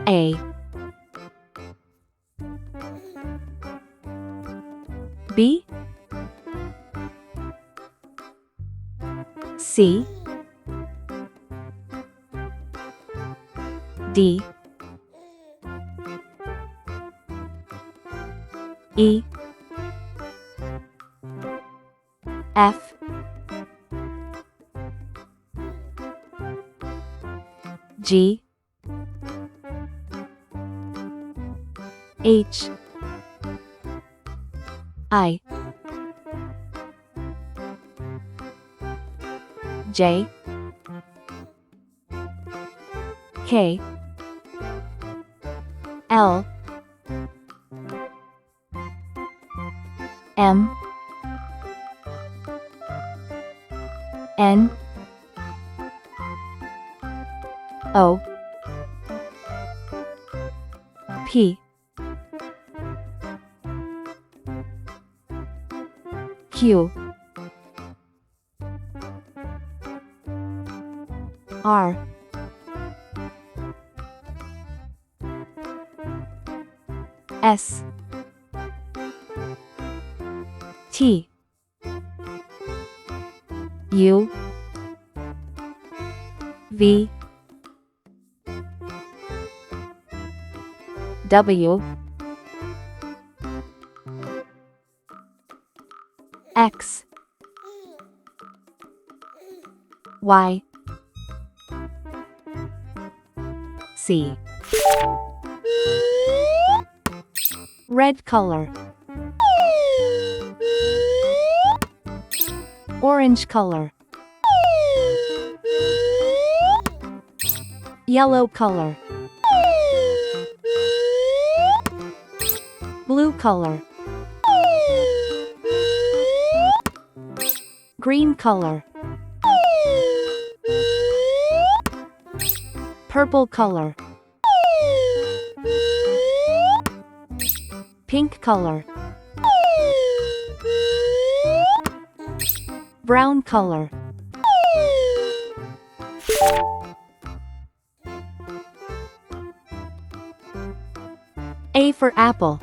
A B C D E F G H I J K L M N O P Q R S T U V W X Y C. Red color, orange color, yellow color, blue color, green color, purple color, pink color, brown color, A for apple,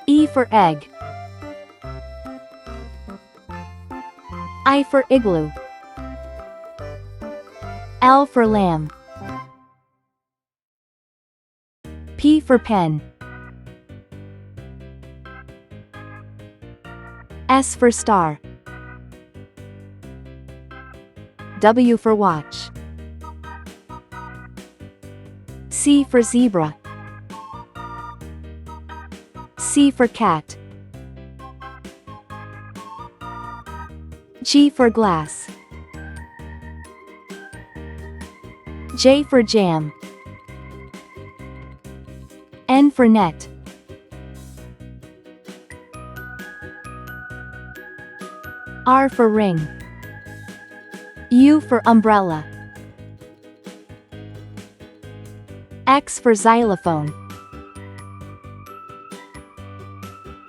E for egg, I for igloo, L for lamb, P for pen, S for star, W for watch, C for zebra, C for cat, G for glass, J for jam, N for net, R for ring, U for umbrella, X for xylophone,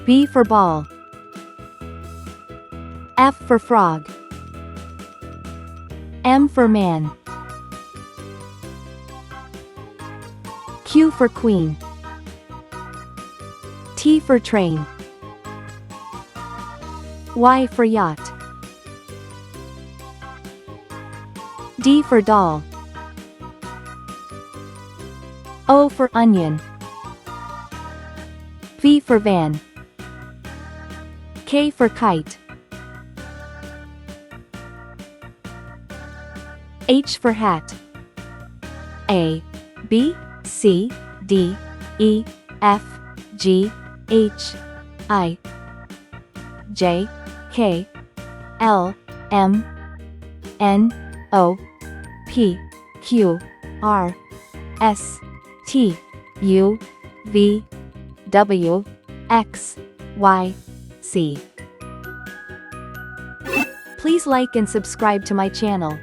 B for ball, F for frog, M for man, Q for queen, T for train, Y for yacht, D for doll, O for onion, V for van, K for kite, H for hat, A, B, C, D, E, F, G, H, I, J, K, L, M, N, O, P, Q, R, S, T, U, V, W, X, Y, Z. Please like and subscribe to my channel.